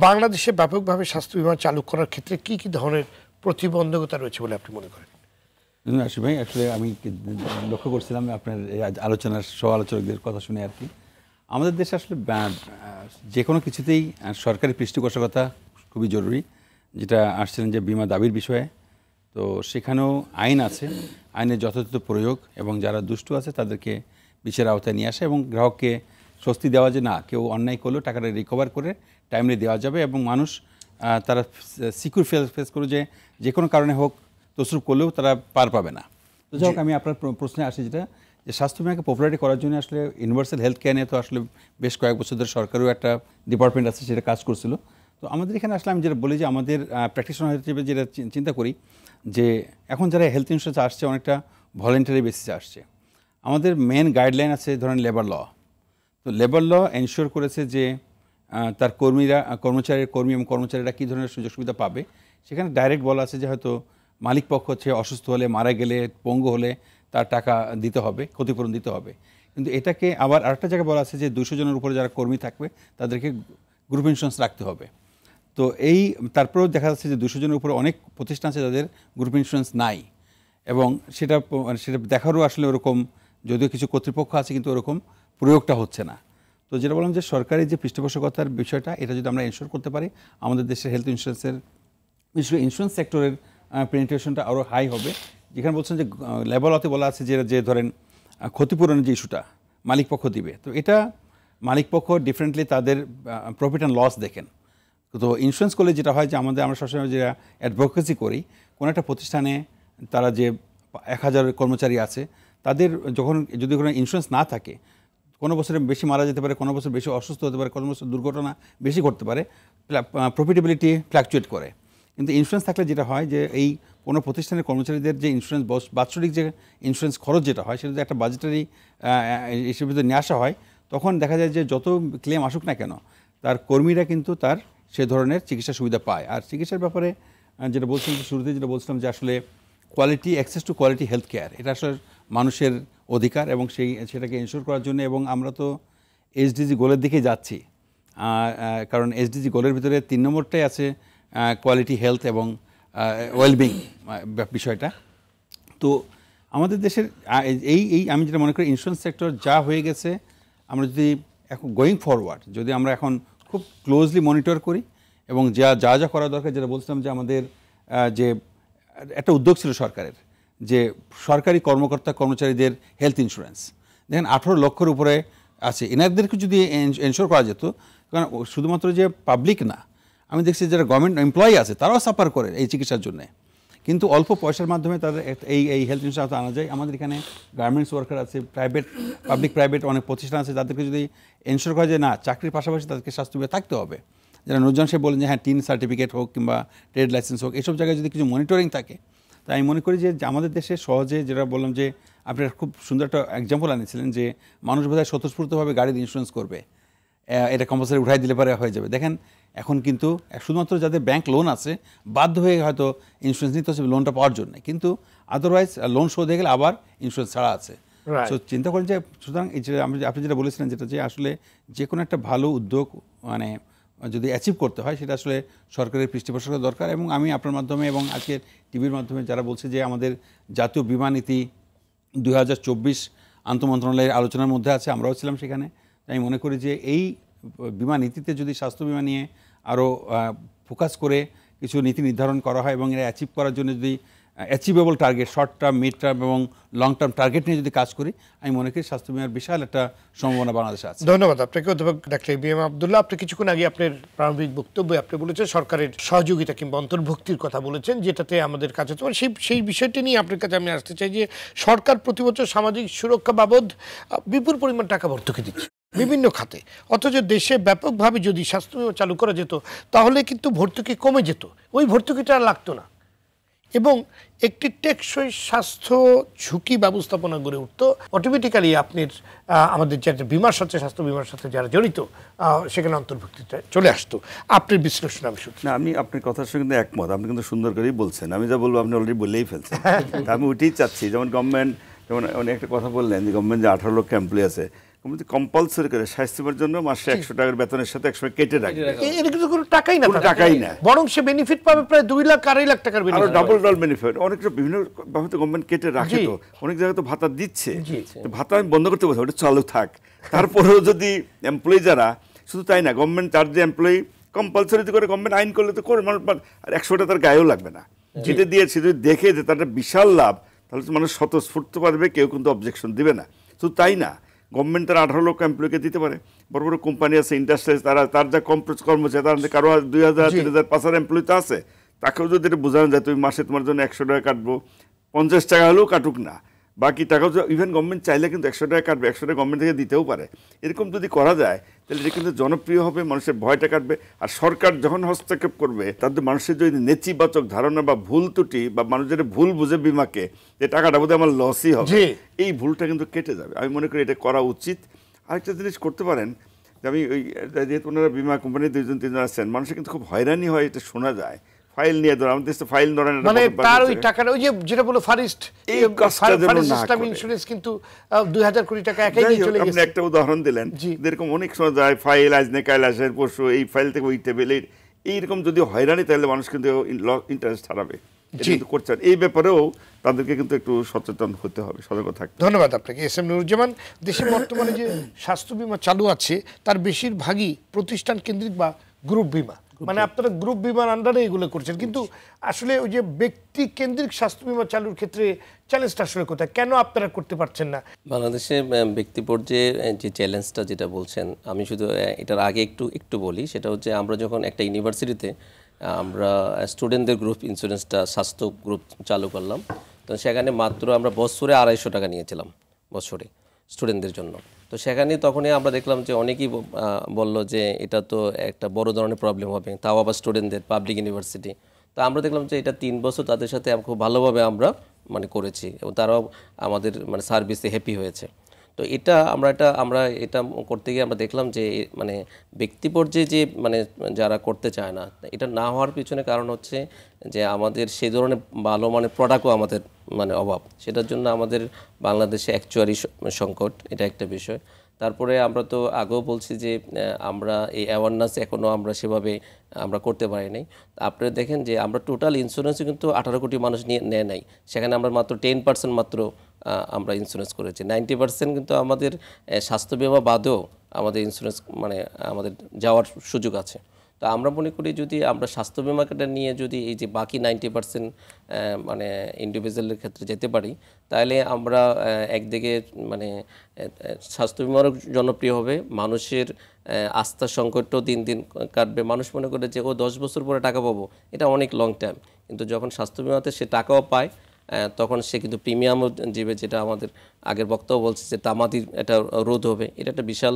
বাংলাদেশে ব্যাপকভাবে স্বাস্থ্য বিমা চালু করার ক্ষেত্রে কি কি ধরনের প্রতিবন্ধকতা রয়েছে বলে আপনি মনে করেন? আশিফ ভাই, আসলে আমি লক্ষ্য করছিলাম আপনার এই আলোচনার আলোচকদের কথা শুনে আর কি, আমাদের দেশে আসলে যে কোনো কিছুতেই সরকারি পৃষ্ঠপোষকতা খুবই জরুরি, যেটা আসছিলেন যে বিমা দাবির বিষয়ে। তো সেখানেও আইন আছে, আইনের যথাযথ প্রয়োগ এবং যারা দুষ্ট আছে তাদেরকে বিচারের আওতায় নিয়ে আসা এবং গ্রাহককে স্বস্তি দেওয়া যে না, কেউ অন্যায় করলেও টাকাটা রিকভার করে টাইমলি দেওয়া যাবে এবং মানুষ তারা সিকিউর ফেস করে যে কোনো কারণে হোক তসরুপ করলেও তারা পার পাবে না। তো যাই হোক, আমি আপনার প্রশ্নে আসি যেটা যে স্বাস্থ্য বিমাকে পপুলারিটি করার জন্য আসলে ইউনিভার্সাল হেলথ কেয়ার নিয়ে তো আসলে বেশ কয়েক বছর ধরে সরকারেও একটা ডিপার্টমেন্ট আছে, সেটা কাজ করছিল। তো আমাদের এখানে আসলে আমি যেটা বলি যে আমাদের প্র্যাকটিশনার হিসেবে যেটা চিন্তা করি যে এখন যারা হেলথ ইন্স্যুরেন্স আসছে অনেকটা ভলেন্টারি বেসিসে আসছে। আমাদের মেন গাইডলাইন আছে ধরেন লেবার ল। তো লেবার ল এনশিওর করেছে যে তার কর্মী এবং কর্মচারীরা কী ধরনের সুযোগ সুবিধা পাবে। সেখানে ডাইরেক্ট বলা আছে যে হয়তো মালিক পক্ষ হচ্ছে অসুস্থ হলে, মারা গেলে, পঙ্গু হলে তার টাকা দিতে হবে, ক্ষতিপূরণ দিতে হবে। কিন্তু এটাকে আবার আরেকটা জায়গায় বলা আছে যে 200 জনের উপরে যারা কর্মী থাকবে তাদেরকে গ্রুপ ইন্স্যুরেন্স রাখতে হবে। তো তারপরেও দেখা যাচ্ছে যে 200 জনের উপরে অনেক প্রতিষ্ঠান আছে যাদের গ্রুপ ইন্স্যুরেন্স নাই এবং সেটা দেখারও আসলে ওরকম, যদিও কিছু কর্তৃপক্ষ আছে কিন্তু ওরকম প্রয়োগটা হচ্ছে না। তো যেটা বললাম যে সরকারি যে পৃষ্ঠপোষকতার বিষয়টা, এটা যদি আমরা এনশিওর করতে পারি আমাদের দেশের হেলথ ইন্স্যুরেন্সের, বিশেষ করে ইন্স্যুরেন্স সেক্টরের পেনিট্রেশনটা আরও হাই হবে। যেখানে বলছেন যে লেবার লতে বলা আছে যে ধরেন ক্ষতিপূরণের যে ইস্যুটা মালিক পক্ষ দিবে, তো এটা মালিক পক্ষ ডিফারেন্টলি তাদের প্রফিট অ্যান্ড লস দেখেন। তো ইন্স্যুরেন্স করলে যেটা হয় যে আমরা সবসময় যেটা অ্যাডভোকেসি করি, কোনো একটা প্রতিষ্ঠানে তারা যে 1000 কর্মচারী আছে তাদের যদি কোনো ইন্স্যুরেন্স না থাকে, কোনো বছরে বেশি মারা যেতে পারে, কোনো বছর বেশি অসুস্থ হতে পারে, কোনো বছর দুর্ঘটনা বেশি ঘটতে পারে, প্রফিটেবিলিটি ফ্ল্যাকচুয়েট করে। কিন্তু ইন্স্যুরেন্স থাকলে যেটা হয় যে এই কোনো প্রতিষ্ঠানের কর্মচারীদের যে ইন্স্যুরেন্স বাৎসরিক যে ইন্স্যুরেন্স খরচ যেটা হয়, সেটা যদি একটা বাজেটারি হিসেবে যদি নিয়ে আসা হয়, তখন দেখা যায় যে যত ক্লেম আসুক না কেন তার কর্মীরা কিন্তু তার সে ধরনের চিকিৎসা সুবিধা পায়। আর চিকিৎসার ব্যাপারে যেটা বলছিলাম, শুরুতে যেটা বলছিলাম যে আসলে quality, access to quality health care, এটা আসলে মানুষের অধিকার এবং সেটাকে এনশিওর করার জন্য, এবং আমরা তো এসডিজি গোলের দিকে যাচ্ছি। কারণ এসডিজি গোলের ভিতরে 3 নম্বরটাই আছে কোয়ালিটি হেলথ এবং ওয়েলবিং বিষয়টা। তো আমাদের দেশের আমি যেটা মনে করি ইন্স্যুরেন্স সেক্টর যা হয়ে গেছে, আমরা যদি এখন গোয়িং ফরওয়ার্ড যদি আমরা এখন খুব ক্লোজলি মনিটর করি এবং যা করা দরকার, যেটা বলছিলাম যে আমাদের যে একটা উদ্যোগ ছিল সরকারের যে সরকারি কর্মচারীদের হেলথ ইন্স্যুরেন্স, দেখেন 18 লক্ষের উপরে আছে, এনাদেরকে যদি এনশিওর করা যেত, কারণ শুধুমাত্র যে পাবলিক না, আমি দেখছি যারা গভর্নমেন্ট এমপ্লয়ি আছে তারাও সাফার করে এই চিকিৎসার জন্যে, কিন্তু অল্প পয়সার মাধ্যমে তাদের এই হেলথ ইন্স্যুরেন্স আনা যায়। আমাদের এখানে গার্মেন্টস ওয়ার্কার আছে, পাবলিক প্রাইভেট অনেক প্রতিষ্ঠান আছে, তাদেরকে যদি এনশিওর করা যায় না চাকরির পাশাপাশি তাদেরকে স্বাস্থ্য বিমা থাকতে হবে। যারা নুরজান সাহেব বলেন যে হ্যাঁ টিন সার্টিফিকেট হোক কিংবা ট্রেড লাইসেন্স হোক, এইসব জায়গায় যদি কিছু মনিটরিং থাকে, তাই আমি মনে করি যে আমাদের দেশে সহজে, যেটা বললাম যে আপনি খুব সুন্দর একটা এক্সাম্পল আনিয়েছিলেন যে মানুষ বোধহয় স্বতঃস্ফূর্তভাবে গাড়ির ইন্স্যুরেন্স করবে, এটা কম্পালসারি উঠাই দিলে পরে হয়ে যাবে। দেখেন এখন কিন্তু শুধুমাত্র যাদের ব্যাংক লোন আছে বাধ্য হয়ে হয়তো ইন্স্যুরেন্স নিতে হচ্ছে লোনটা পাওয়ার জন্য, কিন্তু আদারওয়াইজ লোন শোধ হয়ে গেলে আবার ইন্স্যুরেন্স ছাড়া আছে। সো চিন্তা করেন যে সুতরাং আপনি যেটা বলেছিলেন, যেটা যে আসলে যে কোনো একটা ভালো উদ্যোগ মানে যদি অ্যাচিভ করতে হয়, সেটা আসলে সরকারের পৃষ্ঠপোষকতা দরকার। এবং আমি আপনার মাধ্যমে এবং আজকের টিভির মাধ্যমে যারা বলছে যে আমাদের জাতীয় বীমা নীতি 2024 আন্তঃমন্ত্রণালয়ের আলোচনার মধ্যে আছে, আমরাও ছিলাম সেখানে, আমি মনে করি যে এই বীমা নীতিতে যদি স্বাস্থ্য বীমা নিয়ে আরও ফোকাস করে কিছু নীতি নির্ধারণ করা হয় এবং এরা অ্যাচিভ করার জন্য যদি achievable target, short term, mid term এবং লং টার্ম টার্গেট নিয়ে যদি কাজ করি, আমি মনে করি স্বাস্থ্য বীমার বিশাল একটা সম্ভাবনা বাংলাদেশে আছে। ধন্যবাদ আপনাকে অধ্যাপক ডাক্তার এবিএম আব্দুল্লাহ। আপনি কিছুক্ষণ আগে আপনার প্রারম্ভিক বক্তব্যে আপনি বলেছেন সরকারের সহযোগিতা কিংবা অন্তর্ভুক্তির কথা বলেছেন, যেটাতে আমাদের কাছে তো সেই বিষয়টি নিয়ে আপনার কাছে আমি আসতে চাই যে সরকার প্রতি বছর সামাজিক সুরক্ষা বাবদ বিপুল পরিমাণ টাকা ভর্তুকি দিচ্ছে বিভিন্ন খাতে, অথচ দেশে ব্যাপকভাবে যদি স্বাস্থ্য বীমা চালু করা যেত তাহলে কিন্তু ভর্তুকি কমে যেত, ওই ভর্তুকিটা আর লাগতো না। এবং একটি টেকসই স্বাস্থ্য ঝুঁকি ব্যবস্থাপনা গড়ে উঠতো, অটোমেটিক্যালি আপনার আমাদের যারা বিমার সাথে, স্বাস্থ্য বিমার সাথে যারা জড়িত, সেখানে অন্তর্ভুক্তিতে চলে আসতো। আপনার বিশ্লেষণ আমি শুনছি। না, আমি আপনার কথার সঙ্গে একমত। আপনি কিন্তু সুন্দর করেই বলছেন, আমি যা বলবো আপনি অলরেডি বললেই ফেলছেন। আমি ওইটাই চাচ্ছি, যেমন গভর্নমেন্ট, যেমন অনেক একটা কথা বললেন যে গভর্নমেন্ট যে 18 লক্ষ এমপ্লয়ি আছে, কম্পালসরি করে স্বাস্থ্যের জন্য মাসে 100 টাকার বেতনের সাথে 100 কেটে রাখবে। এটা কিন্তু কোনো টাকাই না, টাকাই না, বরং সে বেনিফিট পাবে প্রায় 2 লাখ 2.5 লাখ টাকার বেনিফিট, ডাবল বেনিফিট। অনেকটা বিভিন্ন ভাবে তো গভর্নমেন্ট কেটে রাখে, তো অনেক জায়গায় তো ভাতা দিচ্ছে। ভাতা আমি বন্ধ করতে বলছি, ওটা চালু থাক। তারপরেও যদি এমপ্লয়ি যারা, শুধু তাই না, গভর্নমেন্ট তার যে এমপ্লয়ি কম্পালসরি করে, গভর্নমেন্ট আইন করলে তো করে, আর 100টা তার গায়েও লাগবে না, যেটা দিয়েছে যদি দেখে যে তার বিশাল লাভ, তাহলে তো মানুষ স্বতঃস্ফূর্ত পারবে, কেউ কিন্তু অবজেকশন দিবে না। শুধু তাই না, গভর্নমেন্ট তার 18 লক্ষ এমপ্লয়িকে দিতে পারে। বড় বড় কোম্পানি আছে, ইন্ডাস্ট্রি, তার যা কর্মচারী, তার কারো 2000, 3000, 5000 এমপ্লয়ি তো আছে, তাকেও যদি এটা বোঝানো যায় তুমি মাসে তোমার জন্য 100 টাকা কাটবো, 50 টাকা হলেও কাটুক না, বাকি টাকাও ইভেন গভর্নমেন্ট চাইলে কিন্তু 100 টাকা কাটবে, 100 টাকা গভর্নমেন্ট থেকে দিতেও পারে। এরকম যদি করা যায় তাহলে এটা কিন্তু জনপ্রিয় হবে, মানুষের ভয়টা কাটবে। আর সরকার যখন হস্তক্ষেপ করবে, তাদের মানুষের যদি নেতিবাচক ধারণা বা ভুল ত্রুটি, বা মানুষ যদি ভুল বুঝে বিমাকে যে টাকাটা বোধহয় আমার লসই হবে, এই ভুলটা কিন্তু কেটে যাবে। আমি মনে করি এটা করা উচিত। আরেকটা জিনিস করতে পারেন, যে আমি ওই যেহেতু ওনারা বিমা কোম্পানি 2-3 জন আছেন, মানুষের কিন্তু খুব হয়রানি হয়, এটা শোনা যায়। ফাইল নিয়ে ধরো, আমাদের দেশে ফাইল ধরেন, মানে তার ওই টাকাটা, ওই যে যেটা বলো ফারিস্ট, এই কাজটা যেন না করে। ইন্স্যুরেন্স কিন্তু 2000 কোটি টাকা একাই নিয়ে চলে গেছে। আপনি একটা উদাহরণ দিলেন, এরকম অনেক সময় যায়, ফাইল আজ নে কাল আসে, পরশু এই ফাইল থেকে ওই টেবিলে, এইরকম যদি হয়রানি, তাহলে মানুষ কিন্তু ইন্টারেস্ট হারাবে। কিন্তু করছেন, এই ব্যাপারেও তাদেরকে কিন্তু একটু সচেতন হতে হবে, সতর্ক থাকতে। ধন্যবাদ আপনাকে এস এম নুরুজ্জামান। দেশে বর্তমানে যে স্বাস্থ্য বীমা চালু আছে, তার বেশিরভাগই প্রতিষ্ঠান কেন্দ্রিক বা গ্রুপ বীমা, মানে আপনারা গ্রুপ বীমার আন্ডারে এগুলো করছেন, কিন্তু আসলে ওই যে ব্যক্তি কেন্দ্রিক স্বাস্থ্য বীমা চালুর ক্ষেত্রে চ্যালেঞ্জটা আসলে কোথায়, কেন আপনারা করতে পারছেন না? বাংলাদেশে ব্যক্তি পর্যায়ে যে চ্যালেঞ্জটা যেটা বলছেন, আমি শুধু এটার আগে একটু বলি। সেটা হচ্ছে, আমরা যখন একটা ইউনিভার্সিটিতে আমরা স্টুডেন্টদের গ্রুপ ইন্স্যুরেন্সটা, স্বাস্থ্য গ্রুপ চালু করলাম, তো সেখানে মাত্র আমরা বছরে 250 টাকা নিয়েছিলাম বছরে স্টুডেন্টদের জন্য। তো সেখানে তখনই আমরা দেখলাম যে অনেকেই বলল যে এটা তো একটা বড় ধরনের প্রবলেম হবে, তাও আবার স্টুডেন্টদের, পাবলিক ইউনিভার্সিটি। তো আমরা দেখলাম যে এটা 3 বছর তাদের সাথে খুব ভালোভাবে আমরা করেছি, এবং তারাও আমাদের সার্ভিসে হ্যাপি হয়েছে। তো আমরা এটা করতে গিয়ে আমরা দেখলাম যে ব্যক্তি পর্যায়ে যে যারা করতে চায় না, এটা না হওয়ার পিছনে কারণ হচ্ছে যে আমাদের সেই ধরনের ভালো মানের প্রোডাক্টও আমাদের অভাব। সেটার জন্য আমাদের বাংলাদেশে অ্যাকচুয়ারি সংকট, এটা একটা বিষয়। তারপরে আমরা তো আগেও বলছি যে আমরা এই অ্যাওয়ারনেস এখনও আমরা সেভাবে আমরা করতে পারি নাই। আপনারা দেখেন যে আমরা টোটাল ইন্স্যুরেন্সে কিন্তু 18 কোটি মানুষ নেয় নাই, সেখানে আমরা মাত্র 10% মাত্র আমরা ইন্স্যুরেন্স করেছি। 90% কিন্তু আমাদের স্বাস্থ্য বিমা বাদেও আমাদের ইন্স্যুরেন্স আমাদের যাওয়ার সুযোগ আছে। তো আমরা মনে করি যদি আমরা স্বাস্থ্য বিমাটা নিয়ে যদি এই যে বাকি 90% ইন্ডিভিজুয়ালের ক্ষেত্রে যেতে পারি, তাহলে আমরা একদিকে স্বাস্থ্য বিমারও জনপ্রিয় হবে, মানুষের আস্থার সংকটও দিন দিন কাটবে। মানুষ মনে করে যে 10 বছর পরে টাকা পাবো, এটা অনেক লং টাইম, কিন্তু যখন স্বাস্থ্য বিমাতে সে টাকাও পায়, তখন সে কিন্তু প্রিমিয়ামও দিবে, যেটা আমাদের আগের বক্তব্য বলছে যে তামাদির এটা রোধ হবে, এটা একটা বিশাল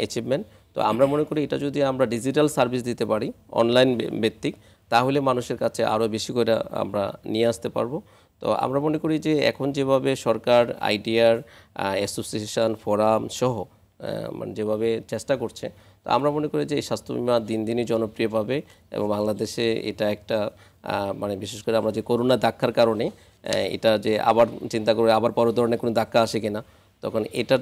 অ্যাচিভমেন্ট। তো আমরা মনে করি এটা যদি আমরা ডিজিটাল সার্ভিস দিতে পারি, অনলাইন ভিত্তিক, তাহলে মানুষের কাছে আরও বেশি করে আমরা নিয়ে আসতে পারবো। তো আমরা মনে করি যে এখন যেভাবে সরকার আইডিয়ার অ্যাসোসিয়েশন, ফোরাম সহ যেভাবে চেষ্টা করছে, তো আমরা মনে করি যে এই স্বাস্থ্য বিমা দিন দিনই জনপ্রিয় পাবে, এবং বাংলাদেশে এটা একটা বিশেষ করে আমরা যে করোনা ধাক্কার কারণে এটা যে আবার চিন্তা করে আবার বড় ধরনের কোনো ধাক্কা আসে কিনা, তখন এটার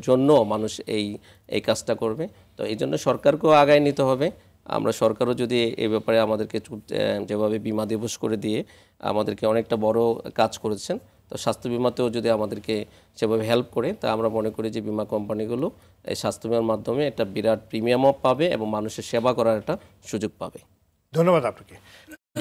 জন্য মানুষ এই কাজটা করবে। তো এই জন্য সরকারকেও আগায় নিতে হবে। আমরা সরকারও যদি এই ব্যাপারে আমাদেরকে যেভাবে বিমা দিবস করে দিয়ে আমাদেরকে অনেকটা বড় কাজ করেছেন, তো স্বাস্থ্য বিমাতেও যদি আমাদেরকে সেভাবে হেল্প করে, তা আমরা মনে করি যে বিমা কোম্পানিগুলো এই স্বাস্থ্য বিমার মাধ্যমে একটা বিরাট প্রিমিয়ামও পাবে এবং মানুষের সেবা করার একটা সুযোগ পাবে। ধন্যবাদ আপনাকে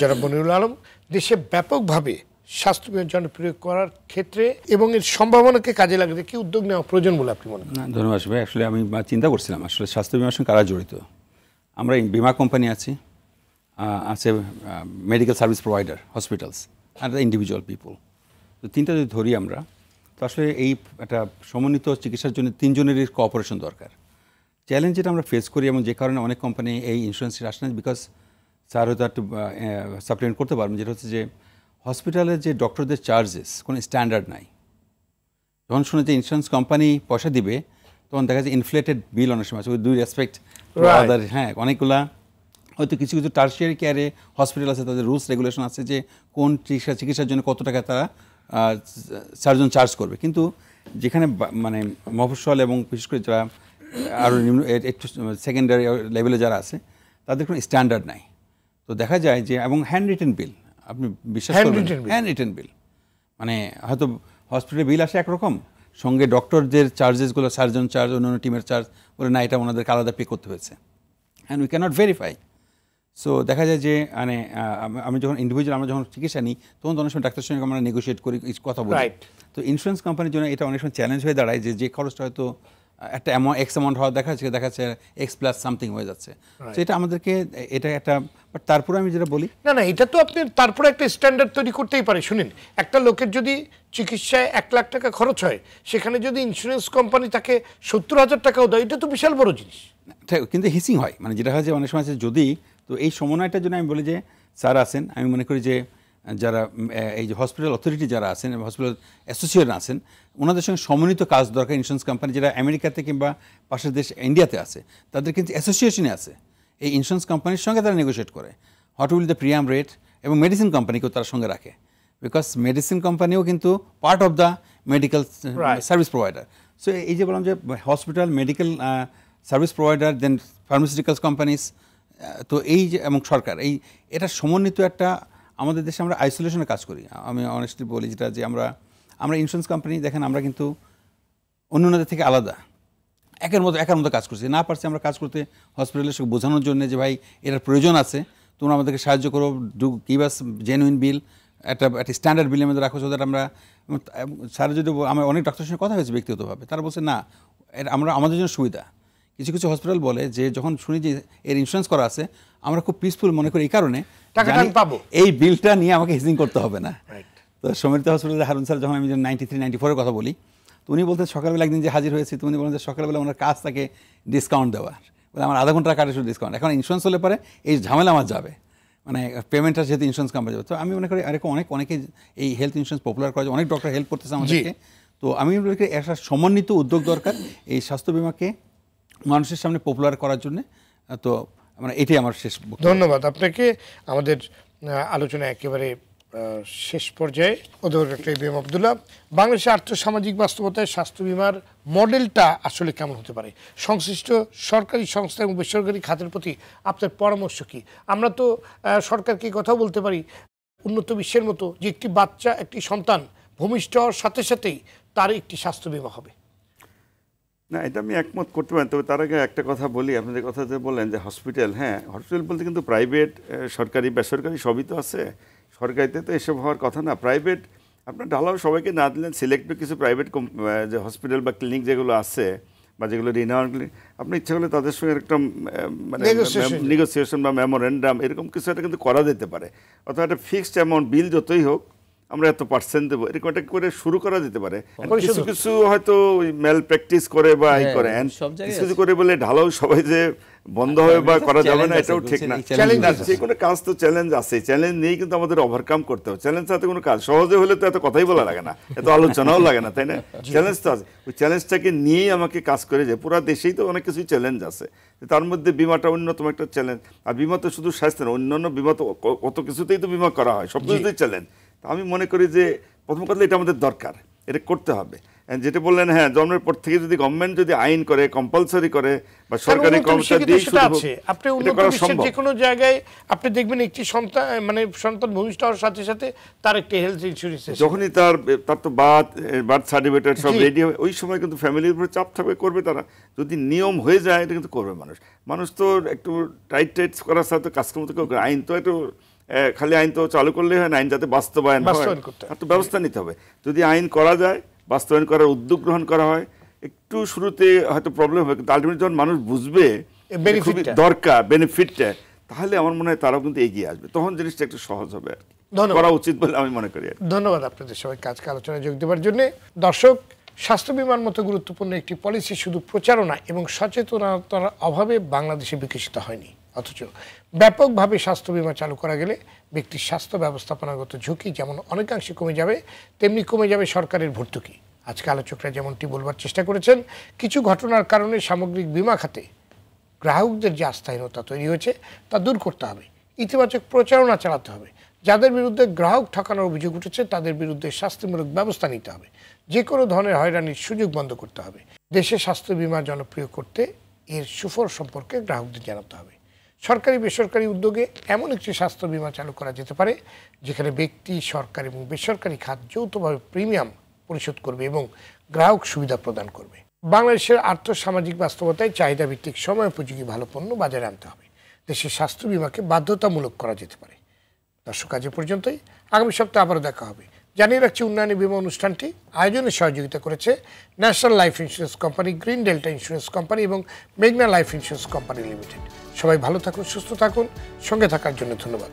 জনাব মনিরুল আলম। দেশে ব্যাপকভাবে স্বাস্থ্য বিমা জনপ্রিয় করার ক্ষেত্রে এবং এর সম্ভাবনাকে কাজে লাগাতে কি উদ্যোগ নেওয়া প্রয়োজন বলে আপনি মনে করেন? ধন্যবাদ ভাই। আসলে আমি চিন্তা করছিলাম আসলে স্বাস্থ্য বিমার সঙ্গে কারা জড়িত। আমরা বিমা কোম্পানি আছে মেডিকেল সার্ভিস প্রোভাইডার, হসপিটালস, আর ইন্ডিভিজুয়াল পিপল। তো তিনটা যদি ধরি আমরা, তো আসলে এই একটা সমন্বিত চিকিৎসার জন্য 3 জনেরই কোঅপারেশন দরকার। চ্যালেঞ্জ যেটা আমরা ফেস করি এবং যে কারণে অনেক কোম্পানি এই ইন্স্যুরেন্সের আসে না, বিকজ স্যার হয়তো একটু সাপ্লিমেন্ট করতে পারবেন, যেটা হচ্ছে যে হসপিটালের যে ডক্টরদের চার্জেস কোনো স্ট্যান্ডার্ড নাই। যখন শুনে যে ইন্স্যুরেন্স কোম্পানি পয়সা দিবে তখন দেখা যায় ইনফ্লেটেড বিল অনেক সময় আছে, উইথ ডিউ রেসপেক্ট আদার। হ্যাঁ, অনেকগুলা হয়তো কিছু কিছু টার্সিয়ারি কেয়ারে হসপিটাল আছে, তাদের রুলস রেগুলেশন আছে যে কোন চিকিৎসার জন্য কত টাকা তারা সার্জন চার্জ করবে। কিন্তু যেখানে মানে মফস্বল এবং বিশেষ করে যারা আরও নিম্ন একটু সেকেন্ডারি লেভেলে যারা আছে তাদের কোনো স্ট্যান্ডার্ড নাই। তো দেখা যায় যে এবং হ্যান্ড রিটেন বিল, আপনি বিশ্বাস করবেন, হ্যান্ড রিটেন বিল মানে হয়তো হসপিটালের বিল আসে একরকম, সঙ্গে ডক্টরদের চার্জেসগুলো, সার্জন চার্জ, অন্যান্য টিমের চার্জ বলে না এটা ওনাদেরকে আলাদা পে করতে হয়েছে, and we can't verify. So দেখা যায় যে মানে আমি যখন ইন্ডিভিজুয়াল আমরা যখন চিকিৎসা নিই তখন অনেক সময় ডাক্তারের সঙ্গে আমরা নেগোশিয়েট করি, কথা বলি। তো ইন্স্যুরেন্স কোম্পানির জন্য এটা অনেক সময় চ্যালেঞ্জ হয়ে দাঁড়ায় যে খরচটা হয়তো একটা এক্স অ্যামাউন্ট হওয়া দেখাচ্ছে এক্স প্লাস সামথিং হয়ে যাচ্ছে। তো এটা আমাদেরকে এটা একটা, বাট তারপরে আমি যেটা বলি না এটা তো আপনি তারপরে একটা স্ট্যান্ডার্ড তৈরি করতেই পারে। শুনেন, একটা লোকের যদি চিকিৎসায় 1 লাখ টাকা খরচ হয়, সেখানে যদি ইন্স্যুরেন্স কোম্পানি তাকে 70,000 টাকাও দেয়, এটা তো বিশাল বড় জিনিস। কিন্তু হিসিং হয়, মানে যেটা হয় যে অনেক সময় আছে যদি, তো এই সমন্বয়টার জন্য আমি বলি যে স্যার আছেন, আমি মনে করি যে যারা এই যে হসপিটাল অথরিটি যারা আছেন, হসপিটাল অ্যাসোসিয়েশন আছেন, ওনাদের সঙ্গে সমন্বিত কাজ দরকার। ইন্স্যুরেন্স কোম্পানি যারা আমেরিকাতে কিংবা পাশের দেশ ইন্ডিয়াতে আছে, তাদের কিন্তু অ্যাসোসিয়েশনে আছে, এই ইন্স্যুরেন্স কোম্পানির সঙ্গে তারা নেগোশিয়েট করে what will the premium rate, এবং মেডিসিন কোম্পানিকেও তার সঙ্গে রাখে, বিকজ মেডিসিন কোম্পানিও কিন্তু part of the medical service provider. So এই যে বললাম যে হসপিটাল, মেডিকেল সার্ভিস প্রোভাইডার, দেন ফার্মাসিউটিক্যালস কোম্পানিজ, তো এই যে এবং সরকার, এটা সমন্বিত একটা, আমাদের দেশে আমরা আইসোলেশনে কাজ করি। আমি অনেস্টলি বলি যেটা যে আমরা ইন্স্যুরেন্স কোম্পানি দেখেন আমরা কিন্তু অন্যান্যদের থেকে আলাদা, একের মতো কাজ করছি। না পারছি আমরা কাজ করতে হসপিটালের সঙ্গে বোঝানোর জন্য যে ভাই এটার প্রয়োজন আছে, তোমরা আমাদেরকে সাহায্য করো, গিভ আস জেনুইন বিল, একটা স্ট্যান্ডার্ড বিলের মধ্যে রাখো, যাতে আমরা স্যার যদি আমার অনেক ডাক্তারের সঙ্গে কথা হয়েছে ব্যক্তিগতভাবে, তারা বলছে না আমাদের জন্য সুবিধা। কিছু কিছু হসপিটাল বলে যে যখন শুনি যে এর ইন্স্যুরেন্স করা আছে, আমরা খুব পিসফুল মনে করি এই কারণে এই বিলটা নিয়ে আমাকে হিজিং করতে হবে না। তো সমৃদ্ধ হসপিটালে হারুন স্যার যখন আমি 93-94 কথা বলি, তো উনি বলতে সকালবেলা একদিন যে হাজির হয়েছি, তো উনি বলেন যে সকালবেলা ওনার কাজ তাকে ডিসকাউন্ট দেওয়ার, বলে আমার আধা ঘন্টার কাটে শুধু ডিসকাউন্ট, এখন ইন্স্যুরেন্স হলে পরে এই ঝামেলা আমার যাবে, মানে পেমেন্টটা যেহেতু ইন্স্যুরেন্স কোম্পানি যাবে। তো আমি মনে করি এরকম অনেকে এই হেলথ ইন্স্যুরেন্স পপুলার করা যায়, অনেক ডক্টর হেল্প করতেছে আমাদেরকে। তো আমি মনে করি একটা সমন্বিত উদ্যোগ দরকার এই স্বাস্থ্য বিমাকে মানুষের সামনে পপুলার করার জন্য। তো মানে এটাই আমার শেষ। ধন্যবাদ আপনাকে। আমাদের আলোচনা একেবারে শেষ পর্যায়ে। অধ্যাপক ডক্টর ইব্রাহিম আব্দুল্লাহ, বাংলাদেশের আর্থসামাজিক বাস্তবতায় স্বাস্থ্য বিমার মডেলটা আসলে কেমন হতে পারে? সংশ্লিষ্ট সরকারি সংস্থা এবং বেসরকারি খাতের প্রতি আপনার পরামর্শ কী? আমরা তো সরকারকে কথাও বলতে পারি উন্নত বিশ্বের মতো যে একটি বাচ্চা, একটি সন্তান ভূমিষ্ঠ হওয়ার সাথে সাথেই তার একটি স্বাস্থ্য বিমা হবে। না, এটা আমি একমত করতে পারি। তবে তার আগে একটা কথা বলি, আপনি যে কথা যে বললেন যে হসপিটাল, হ্যাঁ হসপিটাল বলতে কিন্তু প্রাইভেট, সরকারি, বেসরকারি সবই তো আছে। সরকারিতে তো এসব হওয়ার কথা না। প্রাইভেট আপনার ঢালাও সবাইকে না দিলেন, সিলেক্টেড কিছু প্রাইভেট যে হসপিটাল বা ক্লিনিক যেগুলো আছে বা যেগুলো রিনাউন্ড ক্লিনিক, আপনি ইচ্ছা করলে তাদের সঙ্গে একটা মানে নেগোসিয়েশন বা মেমোরেন্ডাম এরকম কিছু একটা কিন্তু করা যেতে পারে। অথবা একটা ফিক্সড অ্যামাউন্ট, বিল যতই হোক আমরা এত % দেবো, এরকম একটা করে শুরু করা যেতে পারে। কিছু কিছু হয়তো মেল প্র্যাকটিস করে বা এই করে কিছু করে বলে ঢালাও সবাই যে বন্ধ হবে বা করা যাবে না, এটাও ঠিক না। যে কোনো কাজ তো চ্যালেঞ্জ আছে, চ্যালেঞ্জ নিয়েই কিন্তু আমাদের ওভারকাম করতে হবে। চ্যালেঞ্জ সাথে কোনো কাজ সহজে হলে তো এত কথাই বলা লাগে না, এত আলোচনাও লাগে না, তাই না? চ্যালেঞ্জ তো আছে, ওই চ্যালেঞ্জটাকে নিয়েই আমাকে কাজ করে যায়। পুরো দেশেই তো অনেক কিছুই চ্যালেঞ্জ আছে, তার মধ্যে বিমাটা অন্যতম একটা চ্যালেঞ্জ। আর বিমা তো শুধু স্বাস্থ্য না, অন্যান্য বিমা তো কত কিছুতেই তো বিমা করা হয়, সব কিছুতেই চ্যালেঞ্জ। আমি মনে করি যে প্রথম কথা এটা আমাদের দরকার, এটা করতে হবে। যেটা বললেন, হ্যাঁ জন্মের পর থেকে যদি গভর্নমেন্ট যদি আইন করে, কম্পালসরি করে বা সরকারি কর্মচারী দিয়ে শুরু হবে, আপনি উন্নত বিশ্বের যে কোনো জায়গায় আপনি দেখবেন একটি সন্তান মানে সন্তান ভূমিষ্ঠ হওয়ার সাথে সাথে তার একটি হেলথ ইন্স্যুরেন্স, যখনই তার তো বার্থ সার্টিফিকেট সব রেডি হবে, ওই সময় কিন্তু ফ্যামিলির উপরে চাপ থাকবে, করবে তারা। যদি নিয়ম হয়ে যায় এটা কিন্তু করবে মানুষ তো একটু টাইট করার সাথে কাজকর্ম তো করবে। আইন তো একটু খালি আইন তো চালু করলেই হয় না, আইন যাতে বাস্তবায়ন হয় তার তো ব্যবস্থা নিতে হবে। যদি আইন করা যায়, বাস্তবায়ন করার উদ্যোগ গ্রহণ করা হয়, একটু শুরুতে হয়তো প্রবলেম হবে, কিন্তু আলটিমেটলি যখন মানুষ বুঝবে খুবই দরকার বেনিফিটটা, তাহলে আমার মনে হয় তারাও কিন্তু এগিয়ে আসবে, তখন জিনিসটা একটু সহজ হবে আর কি করা উচিত বলে আমি মনে করি। ধন্যবাদ আপনাদের সবাইকে আজকে আলোচনায় যোগ দেওয়ার জন্য। দর্শক, স্বাস্থ্য বিমার মতো গুরুত্বপূর্ণ একটি পলিসি শুধু প্রচারণা এবং সচেতনতার অভাবে বাংলাদেশে বিকশিত হয়নি। অথচ ব্যাপকভাবে স্বাস্থ্য বিমা চালু করা গেলে ব্যক্তির স্বাস্থ্য ব্যবস্থাপনাগত ঝুঁকি যেমন অনেকাংশে কমে যাবে, তেমনি কমে যাবে সরকারের ভর্তুকি। আজকে আলোচকরা যেমনটি বলবার চেষ্টা করেছেন, কিছু ঘটনার কারণে সামগ্রিক বিমা খাতে গ্রাহকদের যে আস্থাহীনতা তৈরি হয়েছে তা দূর করতে হবে, ইতিবাচক প্রচারণা চালাতে হবে। যাদের বিরুদ্ধে গ্রাহক ঠকানোর অভিযোগ উঠেছে তাদের বিরুদ্ধে শাস্তিমূলক ব্যবস্থা নিতে হবে। যে কোনো ধরনের হয়রানির সুযোগ বন্ধ করতে হবে। দেশে স্বাস্থ্য বিমা জনপ্রিয় করতে এর সুফল সম্পর্কে গ্রাহকদের জানাতে হবে। সরকারি বেসরকারি উদ্যোগে এমন একটি স্বাস্থ্য বিমা চালু করা যেতে পারে যেখানে ব্যক্তি, সরকার এবং বেসরকারি খাত যৌথভাবে প্রিমিয়াম পরিশোধ করবে এবং গ্রাহক সুবিধা প্রদান করবে। বাংলাদেশের আর্থসামাজিক বাস্তবতায় চাহিদা ভিত্তিক সময়োপযোগী ভালো পণ্য বাজারে আনতে হবে। দেশের স্বাস্থ্য বিমাকে বাধ্যতামূলক করা যেতে পারে। দর্শক, আজ পর্যন্তই। আগামী সপ্তাহে আবারও দেখা হবে। জানিয়ে রাখছি, উন্নয়নী বিমা অনুষ্ঠানটি আয়োজনে সহযোগিতা করেছে national life insurance company, green delta insurance company এবং মেঘনা লাইফ ইন্স্যুরেন্স কোম্পানি লিমিটেড। সবাই ভালো থাকুন, সুস্থ থাকুন। সঙ্গে থাকার জন্য ধন্যবাদ।